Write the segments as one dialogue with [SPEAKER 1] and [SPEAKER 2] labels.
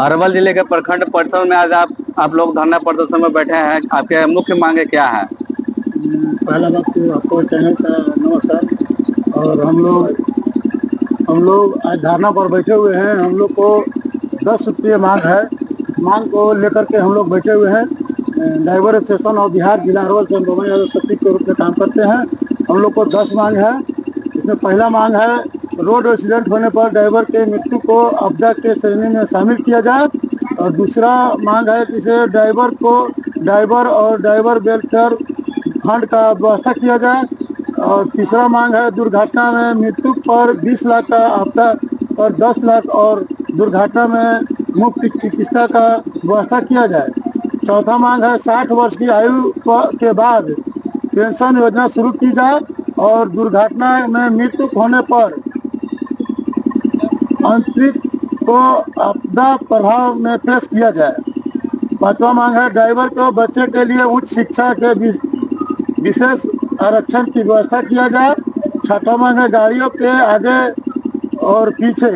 [SPEAKER 1] अरवल जिले के प्रखंड परिसर में आज आप लोग धरना प्रदर्शन में बैठे हैं। आपके मुख्य मांगे क्या है?
[SPEAKER 2] पहला बात तो आपको चैनल का नमस्कार। और हम लोग आज धरना पर बैठे हुए हैं। हम लोग को 10 रुपये मांग है। मांग को लेकर के हम लोग बैठे हुए हैं। ड्राइवर एसोसिएशन ऑफ बिहार जिला अरवल से हम दोनों यादव सचिव के रूप में काम करते हैं। हम लोग को 10 मांग है। इसमें पहला मांग है रोड एक्सीडेंट होने पर ड्राइवर के मृत्यु को आपदा के श्रेणी में शामिल किया जाए। और दूसरा मांग है कि इसे ड्राइवर और ड्राइवर वेलफेयर फंड का व्यवस्था किया जाए। और तीसरा मांग है दुर्घटना में मृत्यु पर 20 लाख का, आपदा पर 10 लाख और दुर्घटना में मुफ्त चिकित्सा का व्यवस्था किया जाए। चौथा मांग है 60 वर्ष की आयु के बाद पेंशन योजना शुरू की जाए और दुर्घटना में मृत्यु होने पर अंतरित को आपदा प्रभाव में पेश किया जाए। पांचवा मांग है ड्राइवर को बच्चे के लिए उच्च शिक्षा के विशेष आरक्षण की व्यवस्था किया जाए। छठा मांग है गाड़ियों के आगे और पीछे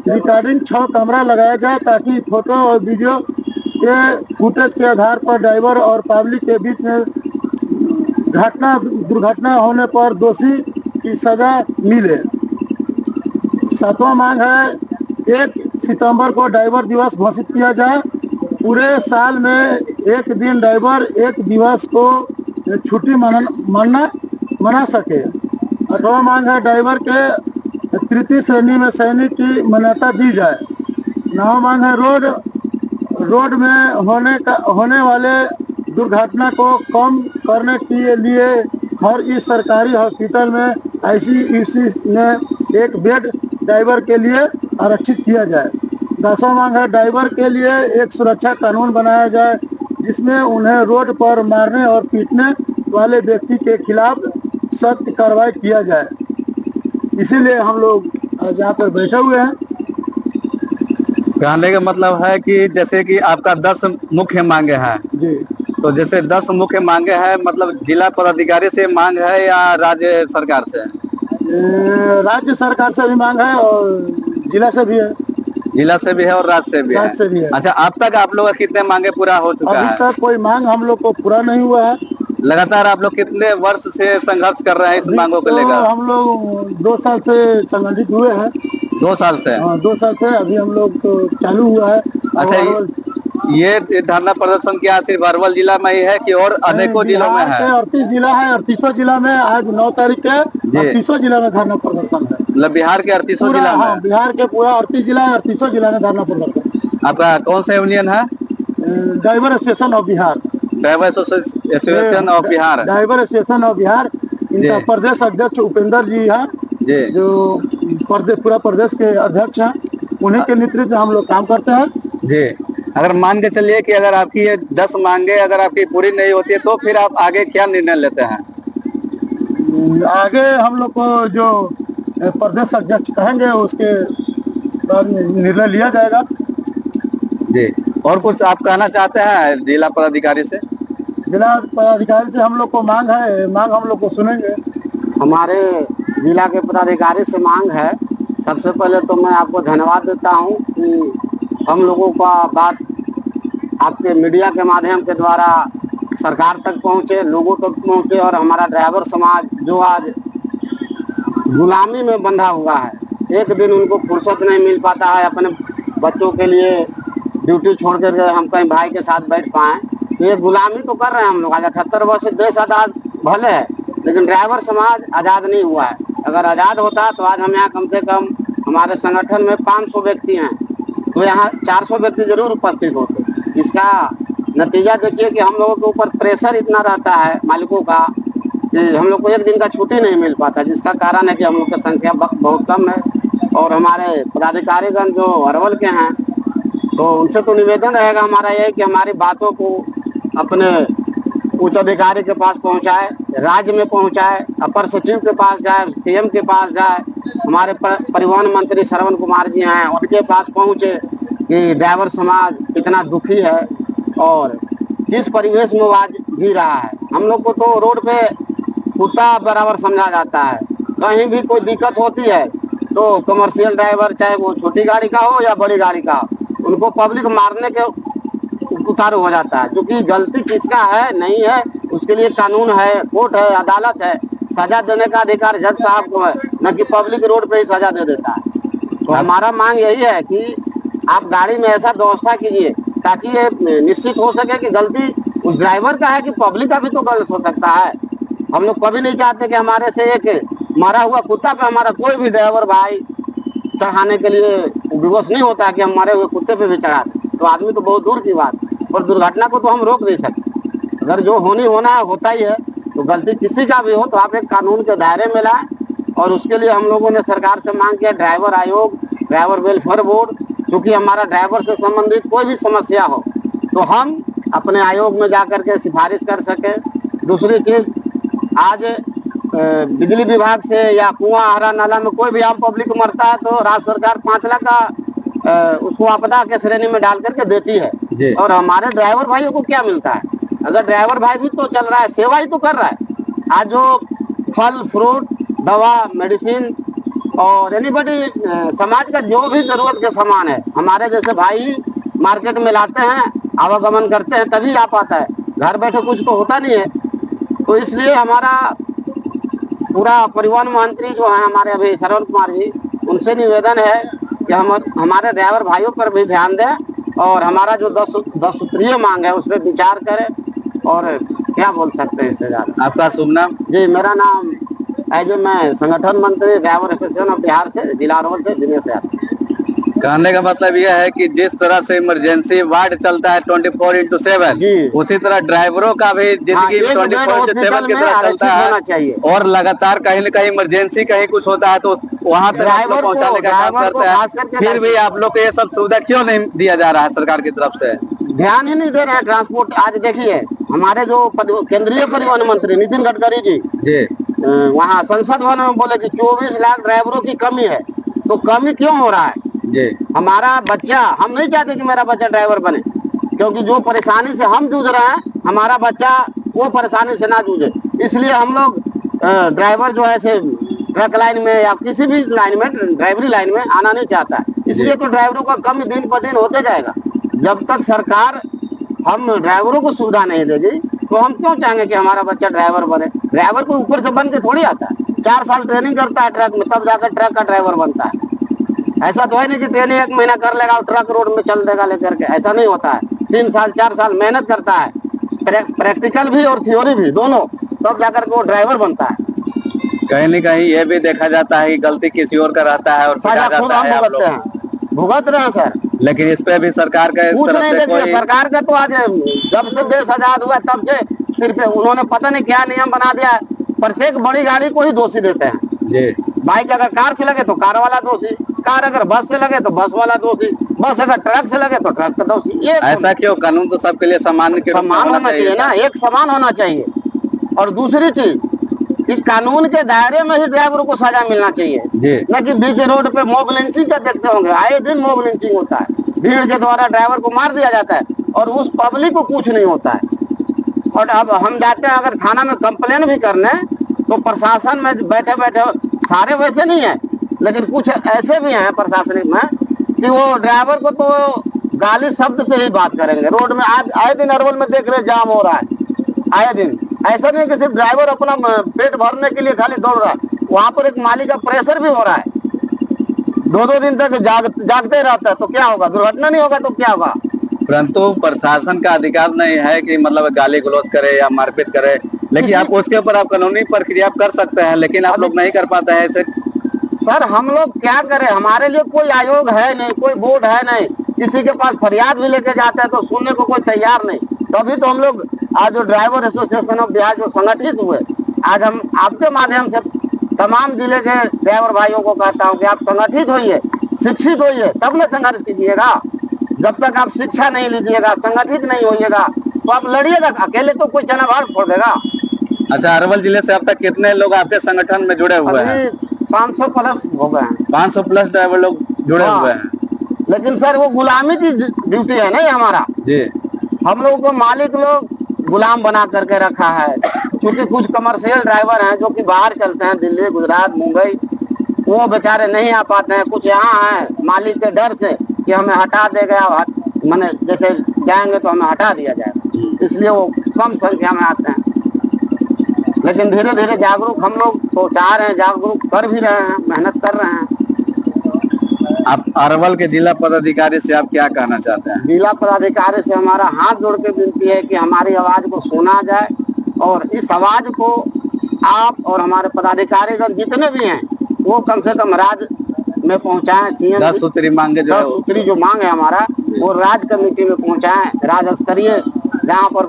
[SPEAKER 2] रिकॉर्डिंग 6 कैमरा लगाया जाए ताकि फोटो और वीडियो के फुटेज के आधार पर ड्राइवर और पब्लिक के बीच में दुर्घटना होने पर दोषी की सजा मिले। सातवां मांग है 1 सितंबर को ड्राइवर दिवस घोषित किया जाए। पूरे साल में एक दिन ड्राइवर एक दिवस को छुट्टी मना सके। 8वां मांग है ड्राइवर के तृतीय श्रेणी में सैनिक की मान्यता दी जाए। 9वां मांग है रोड में होने वाले दुर्घटना को कम करने के लिए हर इस सरकारी हॉस्पिटल में ICU में एक बेड ड्राइवर के लिए आरक्षित किया जाए। 10वां मांग है ड्राइवर के लिए एक सुरक्षा कानून बनाया जाए जिसमें उन्हें रोड पर मारने और पीटने वाले व्यक्ति के खिलाफ सख्त कार्रवाई किया जाए। इसीलिए हम लोग आज यहाँ पर बैठे हुए हैं।
[SPEAKER 1] कहने का मतलब है कि जैसे कि आपका 10 मुख्य मांगे हैं
[SPEAKER 2] जी।
[SPEAKER 1] तो जैसे 10 मुख्य मांगे हैं, मतलब जिला पदाधिकारी से मांग है या राज्य सरकार से?
[SPEAKER 2] राज्य सरकार से भी मांग है और जिला से भी है।
[SPEAKER 1] जिला से भी है और राज्य से भी है। अच्छा, अब तक आप लोग कितने मांगे पूरा हो चुका है?
[SPEAKER 2] अभी तक कोई मांग हम लोग को पूरा नहीं हुआ है।
[SPEAKER 1] लगातार आप लोग कितने वर्ष से संघर्ष कर रहे हैं इस मांगों को लेकर?
[SPEAKER 2] हम लोग 2 साल से संगठित हुए हैं।
[SPEAKER 1] 2 साल से?
[SPEAKER 2] हाँ, 2 साल से अभी हम लोग तो चालू हुआ है।
[SPEAKER 1] अच्छा, ये धरना प्रदर्शन क्या सिर्फ अरवल जिला में ही है कि और अनेकों जिलों में है?
[SPEAKER 2] 38 जिला है। 38 जिला में आज 9 तारीख के 38 जिला में धरना प्रदर्शन है।
[SPEAKER 1] मतलब बिहार के 38 जिला में?
[SPEAKER 2] हाँ, बिहार के पूरा 38 जिला है। 38 जिला में धरना प्रदर्शन।
[SPEAKER 1] आपका कौन सा यूनियन है?
[SPEAKER 2] Driver association of Bihar.
[SPEAKER 1] Driver association of Bihar.
[SPEAKER 2] Driver association of Bihar. इनका प्रदेश अध्यक्ष उपेंद्र जी हैं, जो पूरा प्रदेश के अध्यक्ष हैं। उन्हीं के नेतृत्व में हम लोग काम करते हैं
[SPEAKER 1] जी। अगर मान के चलिए कि अगर आपकी ये 10 मांगे अगर आपकी पूरी नहीं होती है तो फिर आप आगे क्या निर्णय लेते हैं?
[SPEAKER 2] आगे हम लोग को जो प्रदेश अध्यक्ष कहेंगे उसके बाद निर्णय लिया जाएगा।
[SPEAKER 1] जी। और कुछ आप कहना चाहते हैं जिला पदाधिकारी से?
[SPEAKER 2] जिला पदाधिकारी से हम लोग को मांग है, मांग हम लोग को सुनेंगे।
[SPEAKER 3] हमारे जिला के पदाधिकारी से मांग है। सबसे पहले तो मैं आपको धन्यवाद देता हूं कि हम लोगों का बात आपके मीडिया के माध्यम के द्वारा सरकार तक पहुंचे, लोगों तक पहुंचे। और हमारा ड्राइवर समाज जो आज गुलामी में बंधा हुआ है, एक दिन उनको फुर्सत नहीं मिल पाता है अपने बच्चों के लिए ड्यूटी छोड़ कर हम कहीं भाई के साथ बैठ पाएँ। तो ये गुलामी तो कर रहे हैं हम लोग। आज 78 वर्ष से देश आज़ाद भले है, लेकिन ड्राइवर समाज आज़ाद नहीं हुआ है। अगर आज़ाद होता तो आज हम यहाँ कम से कम हमारे संगठन में 500 व्यक्ति हैं, तो यहाँ 400 व्यक्ति जरूर उपस्थित होते। इसका नतीजा देखिए कि हम लोगों के ऊपर प्रेशर इतना रहता है मालिकों का कि हम लोग को एक दिन का छुट्टी नहीं मिल पाता, जिसका कारण है कि हम लोग की संख्या बहुत कम है। और हमारे पदाधिकारीगण जो अरवल के हैं, तो उनसे तो निवेदन रहेगा हमारा यह कि हमारी बातों को अपने उच्च अधिकारी के पास पहुंचाए, राज्य में पहुंचाए, अपर सचिव के पास जाए, CM के पास जाए, हमारे परिवहन मंत्री श्रवण कुमार जी हैं उनके पास पहुंचे कि ड्राइवर समाज कितना दुखी है और किस परिवेश में वो आज जी रहा है। हम लोग को तो रोड पे कुत्ता बराबर समझा जाता है। कहीं भी कोई दिक्कत होती है तो कमर्शियल ड्राइवर चाहे वो छोटी गाड़ी का हो या बड़ी गाड़ी का हो, उनको पब्लिक मारने के उतारू हो जाता है। क्योंकि गलती किसका है नहीं है, उसके लिए कानून है, कोर्ट है, अदालत है। सजा देने का अधिकार जज साहब को है, न कि पब्लिक रोड पे ही सजा दे देता है। तो हमारा मांग यही है कि आप गाड़ी में ऐसा व्यवस्था कीजिए ताकि ये निश्चित हो सके कि गलती उस ड्राइवर का है कि पब्लिक का भी तो गलत हो सकता है। हम लोग कभी नहीं चाहते कि हमारे से एक मरा हुआ कुत्ता पे हमारा कोई भी ड्राइवर भाई चढ़ाने के लिए विवश नहीं होता है कि हम मरे हुए कुत्ते पे भी चढ़ा दें। तो आदमी तो बहुत दूर की बात, और दुर्घटना को तो हम रोक नहीं सकते। अगर जो होना है होता ही है, तो गलती किसी का भी हो तो आप एक कानून के दायरे में लाएं। और उसके लिए हम लोगों ने सरकार से मांग किया ड्राइवर आयोग, ड्राइवर वेलफेयर बोर्ड, क्योंकि हमारा ड्राइवर से संबंधित कोई भी समस्या हो तो हम अपने आयोग में जाकर के सिफारिश कर सके। दूसरी चीज, आज बिजली विभाग से या कुआं हरा नाला में कोई भी आम पब्लिक मरता है तो राज्य सरकार 5 लाख का उसको आपदा के श्रेणी में डाल करके देती है। और हमारे ड्राइवर भाइयों को क्या मिलता है? अगर ड्राइवर भाई भी तो चल रहा है, सेवा ही तो कर रहा है। आज जो फल फ्रूट, दवा, मेडिसिन और एनीबडी समाज का जो भी जरूरत के सामान है, हमारे जैसे भाई मार्केट में लाते हैं, आवागमन करते हैं, तभी आ पाता है। घर बैठे कुछ तो होता नहीं है। तो इसलिए हमारा पूरा परिवहन मंत्री जो है हमारे अभी श्रवण कुमार जी, उनसे निवेदन है कि हम हमारे ड्राइवर भाइयों पर भी ध्यान दें और हमारा जो 10 सूत्रीय मांग है उस पर विचार करें। और क्या बोल सकते हैं इससे ज्यादा।
[SPEAKER 1] आपका शुभ नाम?
[SPEAKER 3] जी, मेरा नाम मैं संगठन मंत्री ड्राइवर एसोसिएशन ऑफ बिहार से, जिला अरवल से दिनेश यादव।
[SPEAKER 1] कहने का मतलब यह है कि जिस तरह से इमरजेंसी वार्ड चलता है 24/7, उसी तरह ड्राइवरों का भी जिंदगी 24/7 की तरह चलता है। और लगातार कहीं न कहीं इमरजेंसी कहीं कुछ होता है तो वहाँ तक ड्राइवर पहुँचाने का काम करते हैं। फिर भी आप लोग को ये सब सुविधा क्यों नहीं दिया जा रहा है सरकार की तरफ से?
[SPEAKER 3] ध्यान ही नहीं दे रहे हैं ट्रांसपोर्ट। आज देखिए हमारे जो केंद्रीय परिवहन मंत्री नितिन गडकरी जी वहाँ संसद भवन में बोले कि 24 लाख ड्राइवरों की कमी है। तो कमी क्यों हो रहा है जी? हमारा बच्चा, हम नहीं चाहते कि मेरा बच्चा ड्राइवर बने, क्योंकि जो परेशानी से हम जूझ रहे हैं हमारा बच्चा वो परेशानी से ना जूझे। इसलिए हम लोग ड्राइवर जो है से ट्रक लाइन में या किसी भी लाइन में, ड्राइवरी लाइन में आना नहीं चाहता है। इसलिए तो ड्राइवरों का कम दिन पर दिन होते जाएगा। जब तक सरकार हम ड्राइवरों को सुविधा नहीं देगी तो हम क्यों चाहेंगे कि हमारा बच्चा ड्राइवर बने? ड्राइवर को ऊपर से बन के थोड़ी आता है। 4 साल ट्रेनिंग करता है ट्रक में, तब जाकर ट्रक का ड्राइवर बनता है। ऐसा तो है नहीं कि ट्रेनिंग 1 महीना कर लेगा और ट्रक रोड में चल देगा लेकर के, ऐसा नहीं होता है। 3 साल 4 साल मेहनत करता है, प्रैक्टिकल भी और थ्योरी भी दोनों, तब जाकर के वो ड्राइवर बनता है।
[SPEAKER 1] कहीं न कहीं ये भी देखा जाता है कि गलती किसी और का रहता है और
[SPEAKER 3] सजा खुद हम भुगतते हैं, भुगत रहे हैं सर।
[SPEAKER 1] लेकिन इस पे भी सरकार का
[SPEAKER 3] कुछ नहीं देखिए, सरकार का तो आज जब से देश आजाद हुआ तब से सिर्फ उन्होंने पता नहीं क्या नियम बना दिया है, प्रत्येक बड़ी गाड़ी को ही दोषी देते हैं जी। बाइक अगर कार से लगे तो कार वाला दोषी, कार अगर बस से लगे तो बस वाला दोषी, बस अगर ट्रक से लगे तो ट्रक का दोषी। ये
[SPEAKER 1] ऐसा क्यों? कानून तो सबके लिए समान
[SPEAKER 3] होना चाहिए ना, एक समान होना चाहिए। और दूसरी चीज कि कानून के दायरे में ही ड्राइवर को सजा मिलना चाहिए, न कि बीच रोड पे मॉब लिंचिंग का देखते होंगे, आए दिन मॉब लिंचिंग होता है, भीड़ के द्वारा ड्राइवर को मार दिया जाता है और उस पब्लिक को कुछ नहीं होता है। और अब हम जाते हैं अगर थाना में कंप्लेन भी करने तो प्रशासन में बैठे बैठे, सारे वैसे नहीं है लेकिन कुछ ऐसे भी हैं प्रशासनिक में कि वो ड्राइवर को तो गाली शब्द से ही बात करेंगे। रोड में आज आए दिन अरवल में देख रहे जाम हो रहा है आए दिन। ऐसा नहीं कि सिर्फ ड्राइवर अपना पेट भरने के लिए खाली दौड़ रहा है, वहाँ पर एक मालिक का प्रेशर भी हो रहा है। 2-2 दिन तक जागते रहता है तो क्या होगा? दुर्घटना नहीं होगा तो क्या होगा?
[SPEAKER 1] परंतु प्रशासन का अधिकार नहीं है कि मतलब गाली गलौज करे या मारपीट करे, लेकिन आप उसके ऊपर आप कानूनी प्रक्रिया कर सकते हैं, लेकिन आप लोग नहीं कर पाते हैं ऐसे।
[SPEAKER 3] सर हम लोग क्या करें? हमारे लिए कोई आयोग है नहीं, कोई बोर्ड है नहीं, किसी के पास फरियाद भी लेके जाते हैं तो सुनने को कोई तैयार नहीं। तभी तो हम लोग आज जो ड्राइवर एसोसिएशन ऑफ बिहार जो संगठित हुए, आज हम आपके माध्यम से तमाम जिले के ड्राइवर भाइयों को कहता हूँ कि आप संगठित होइए, शिक्षित होइए, तब न संघर्ष कीजिएगा। जब तक आप शिक्षा नहीं लीजिएगा, संगठित नहीं होइएगा तो आप लड़िएगा, अकेले तो कोई चना भाग फोड़ देगा।
[SPEAKER 1] अच्छा, अरवल जिले से अब तक कितने लोग आपके संगठन में जुड़े हुए हैं?
[SPEAKER 3] 500 प्लस हो गए हैं।
[SPEAKER 1] 500 प्लस ड्राइवर लोग जुड़े हुए हैं।
[SPEAKER 3] लेकिन सर वो गुलामी की ड्यूटी है नहीं हमारा जी। हम लोगों को मालिक लोग गुलाम बना करके रखा है, क्योंकि कुछ कमर्शियल ड्राइवर हैं जो कि बाहर चलते हैं, दिल्ली, गुजरात, मुंबई, वो बेचारे नहीं आ पाते हैं। कुछ यहाँ है मालिक के डर से कि हमें हटा देगा, मैंने जैसे जाएंगे तो हमें हटा दिया जाएगा, इसलिए वो कम संख्या में आते हैं। लेकिन धीरे धीरे जागरूक हम लोग तो चाह रहे हैं, जागरूक कर भी रहे हैं, मेहनत कर रहे हैं।
[SPEAKER 1] आप अरवल के जिला पदाधिकारी से आप क्या कहना चाहते हैं?
[SPEAKER 3] जिला पदाधिकारी से हमारा हाथ जोड़ के विनती है कि हमारी आवाज को सुना जाए और इस आवाज को आप और हमारे पदाधिकारीगण जितने भी हैं वो कम से कम राज्य में पहुंचाएं। सीएम
[SPEAKER 1] 10 सूत्री मांगे जो
[SPEAKER 3] 10 सूत्री जो मांग है हमारा वो राज्य कमेटी में पहुंचाएं, राज्य स्तरीय जहाँ पर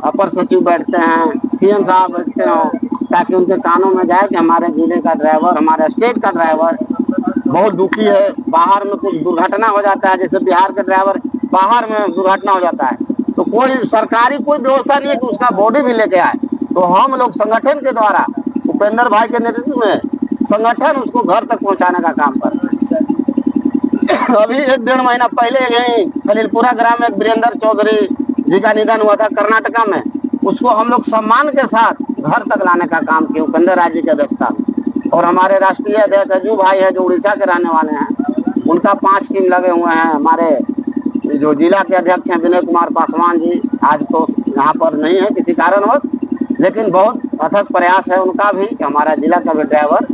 [SPEAKER 3] अपर सचिव बैठते हैं, सीएम साहब बैठते हो, ताकि उनके कानों में जाए कि हमारे जिले का ड्राइवर, हमारे स्टेट का ड्राइवर बहुत दुखी है। बाहर में कुछ दुर्घटना हो जाता है, जैसे बिहार के ड्राइवर बाहर में दुर्घटना हो जाता है तो कोई सरकारी कोई व्यवस्था नहीं है कि उसका बॉडी भी लेके आए। तो हम लोग संगठन के द्वारा उपेंद्र भाई के नेतृत्व में संगठन उसको घर तक पहुंचाने का काम करते हैं। अभी 1-1.5 महीना पहले यही खलीलपुरा ग्राम में वीरेंद्र चौधरी जी का निधन हुआ था कर्नाटका में, उसको हम लोग सम्मान के साथ घर तक लाने का काम किया उपेंद्र राय जी की अध्यक्षता में। और हमारे राष्ट्रीय अध्यक्ष अजू भाई है जो उड़ीसा के रहने वाले हैं, उनका 5 टीम लगे हुए हैं। हमारे जो जिला के अध्यक्ष हैं विनय कुमार पासवान जी, आज तो यहाँ पर नहीं है किसी कारणवश, लेकिन बहुत अथक प्रयास है उनका भी कि हमारा जिला का भी ड्राइवर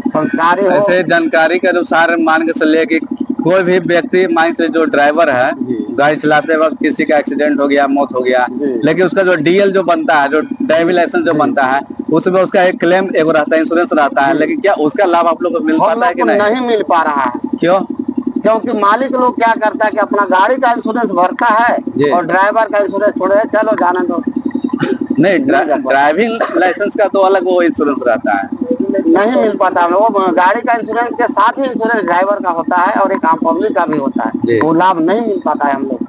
[SPEAKER 3] संस्कारी हो।
[SPEAKER 1] ऐसे जानकारी के अनुसार मान के चलिए कि कोई भी व्यक्ति मान से जो ड्राइवर है गाड़ी चलाते वक्त किसी का एक्सीडेंट हो गया, मौत हो गया, लेकिन उसका जो डीएल जो बनता है, जो ड्राइविंग लाइसेंस जो बनता है, उसमें उसका एक क्लेम एक रहता है, इंश्योरेंस रहता है, लेकिन क्या उसका लाभ आप लोग को मिल पाता है कि
[SPEAKER 3] नहीं मिल पा रहा है?
[SPEAKER 1] क्यों?
[SPEAKER 3] क्योंकि मालिक लोग क्या करता है कि अपना गाड़ी का इंश्योरेंस भरता है और ड्राइवर का इंश्योरेंस छोड़े चलो जाने दो।
[SPEAKER 1] नहीं, ड्राइविंग लाइसेंस का तो अलग वो इंश्योरेंस रहता है,
[SPEAKER 3] नहीं मिल पाता है। वो गाड़ी का इंश्योरेंस के साथ ही इंश्योरेंस ड्राइवर का होता है और एक आम पब्लिक का भी होता है, वो लाभ नहीं मिल पाता है हम लोग।